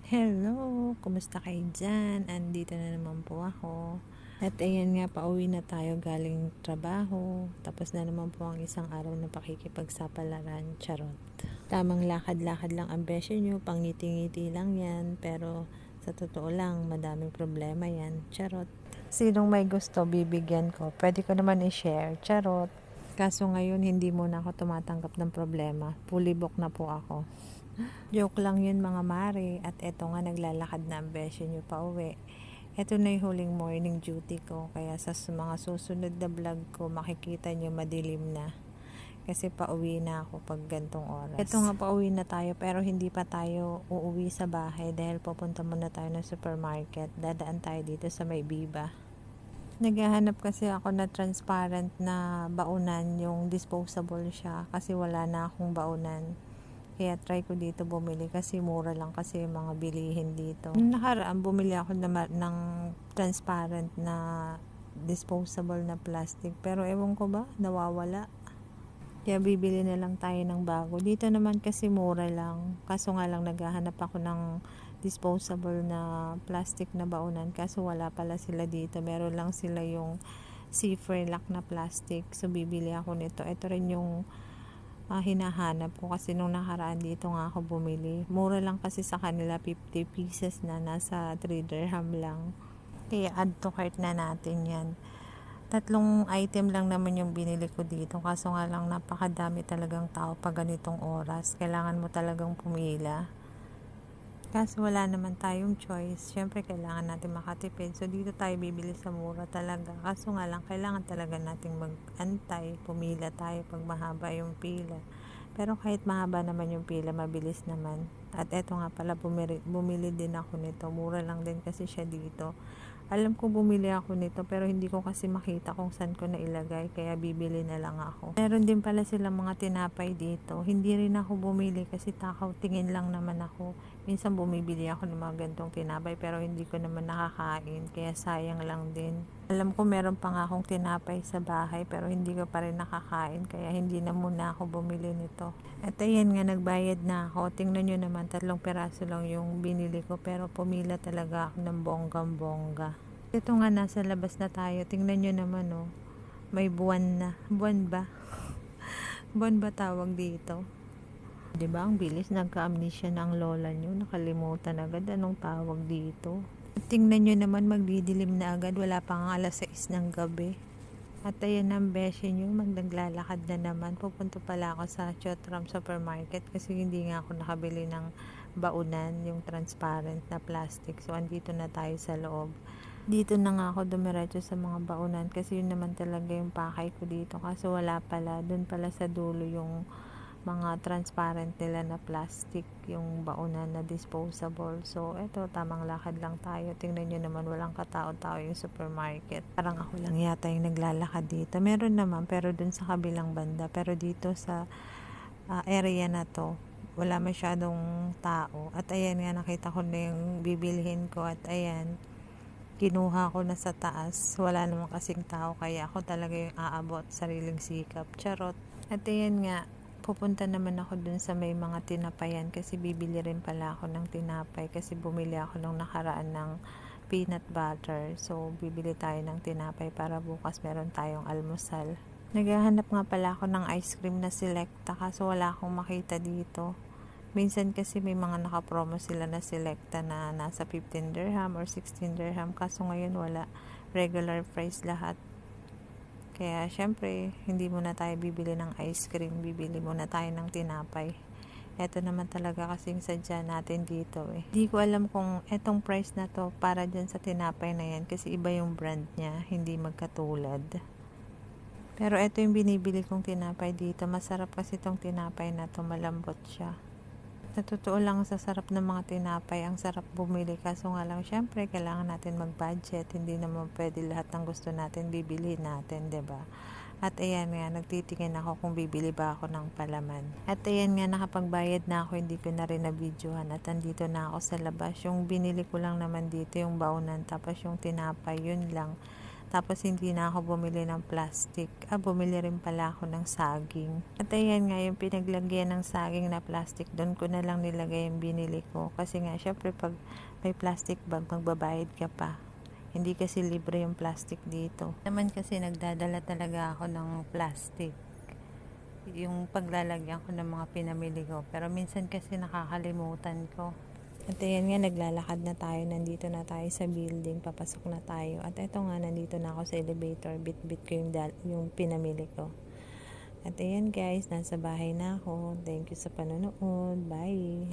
Hello! Kumusta kayo dyan? Andito na naman po ako. At ayan nga, pauwi na tayo galing trabaho. Tapos na naman po ang isang araw na pakikipagsapalaran. Charot. Tamang lakad-lakad lang ang besyo nyo. Pangiti-ngiti lang yan. Pero sa totoo lang, madaming problema yan. Charot. Sinong may gusto, bibigyan ko. Pwede ko naman i-share. Charot. Kaso ngayon, hindi muna ako tumatanggap ng problema. Fully book na po ako. Joke lang yun mga mare. At eto nga, naglalakad na ang besyo nyo pa uwi. Eto na yung huling morning duty ko. Kaya sa mga susunod na vlog ko, makikita nyo madilim na. Kasi pauwi na ako pag gantong oras. Eto nga, pauwi na tayo pero hindi pa tayo uuwi sa bahay dahil pupunta muna tayo ng supermarket. Dadaan tayo dito sa May Biba. Naghahanap kasi ako na transparent na baunan, yung disposable siya kasi wala na akong baunan. Kaya try ko dito bumili kasi mura lang kasi yung mga bilihin dito. Nakaraan bumili ako ng transparent na disposable na plastic. Pero ewan ko ba, nawawala. Kaya bibili na lang tayo ng bago. Dito naman kasi mura lang. Kaso nga lang naghahanap ako ng disposable na plastic na baunan. Kaso wala pala sila dito. Meron lang sila yung Seafree na plastic. So bibili ako nito. Ito rin yung hinahanap ko kasi nung nakaraan dito nga ako bumili. Mura lang kasi sa kanila, 50 pieces na, nasa 3 dirham lang. Kaya add to cart na natin yan. 3 item lang naman yung binili ko dito. Kaso nga lang napakadami talagang tao pag ganitong oras. Kailangan mo talagang pumila. Kaso wala naman tayong choice. Siyempre, kailangan natin makatipid. So, dito tayo bibili sa mura talaga. Kaso nga lang, kailangan talaga natin mag-antay. Pumila tayo pag mahaba yung pila. Pero kahit mahaba naman yung pila, mabilis naman. At eto nga pala, bumili din ako nito. Mura lang din kasi siya dito. Alam ko bumili ako nito pero hindi ko kasi makita kung saan ko na ilagay kaya bibili na lang ako. Meron din pala silang mga tinapay dito. Hindi rin ako bumili kasi takaw tingin lang naman ako. Minsan bumibili ako ng mga gantong tinapay pero hindi ko naman nakakain kaya sayang lang din. Alam ko meron pa nga akong tinapay sa bahay pero hindi ko pa rin nakakain kaya hindi na muna ako bumili nito. At ayan nga, nagbayad na ako. Tingnan nyo naman, 3 peraso lang yung binili ko pero pumila talaga ako ng bonggang-bongga. Ito nga, nasa labas na tayo. Tingnan nyo naman oh, may buwan na. Buwan ba? Buwan ba tawag dito? Diba ang bilis, nagka-amnesia na ang lola nyo. Nakalimutan agad anong tawag dito. Tingnan nyo naman, magdidilim na agad. Wala pa nga alas 6 ng gabi. At ayan ang besyo nyo, magdaglalakad na naman. Pupunta pala ako sa Chotram Supermarket kasi hindi nga ako nakabili ng baunan, yung transparent na plastic. So, andito na tayo sa loob. Dito na nga ako dumiretso sa mga baunan kasi yun naman talaga yung pakay ko dito. Kaso wala pala, dun pala sa dulo yung mga transparent nila na plastic, yung baunan na disposable. So, eto, tamang lakad lang tayo. Tingnan nyo naman, walang katao-tao yung supermarket. Parang ako lang yata yung naglalakad dito. Meron naman, pero dun sa kabilang banda. Pero dito sa area na to, wala masyadong tao. At ayan nga, nakita ko na yung bibilhin ko. At ayan, kinuha ko na sa taas. Wala naman kasing tao, kaya ako talaga yung aabot, sariling sikap. Charot. At ayan nga, pupunta naman ako dun sa may mga tinapayan kasi bibili rin pala ako ng tinapay kasi bumili ako nung nakaraan ng peanut butter. So, bibili tayo ng tinapay para bukas meron tayong almusal. Naghahanap nga pala ako ng ice cream na Selecta kaso wala akong makita dito. Minsan kasi may mga nakapromo sila na Selecta na nasa 15 dirham or 16 dirham kaso ngayon wala. Regular price lahat. Kaya syempre, hindi muna tayo bibili ng ice cream, bibili muna tayo ng tinapay. Ito naman talaga kasing sadya natin dito eh. Hindi ko alam kung etong price na to para dyan sa tinapay na yan kasi iba yung brand niya, hindi magkatulad. Pero ito yung binibili kong tinapay dito. Masarap kasi itong tinapay na to, malambot siya. Sa totoo lang, sa sarap ng mga tinapay, ang sarap bumili. Kaso nga lang, syempre, kailangan natin mag-budget. Hindi naman pwede lahat ng gusto natin, bibili natin, 'di ba? At ayan nga, nagtitingin ako kung bibili ba ako ng palaman. At ayan nga, nakapagbayad na ako, hindi ko na rin na-videohan. At andito na ako sa labas. Yung binili ko lang naman dito, yung baunan, tapos yung tinapay, yun lang. Tapos hindi na ako bumili ng plastic. Bumili rin pala ako ng saging. At ayan nga yung pinaglagyan ng saging na plastic, doon ko na lang nilagay yung binili ko. Kasi nga syempre pag may plastic bag, magbabayad ka pa. Hindi kasi libre yung plastic dito. Naman kasi nagdadala talaga ako ng plastic. Yung paglalagyan ko ng mga pinamili ko. Pero minsan kasi nakakalimutan ko. At ayan nga, naglalakad na tayo. Nandito na tayo sa building. Papasok na tayo. At ito nga, nandito na ako sa elevator. Bit-bit ko yung pinamili ko. At ayan guys, nasa bahay na ako. Thank you sa panonood. Bye!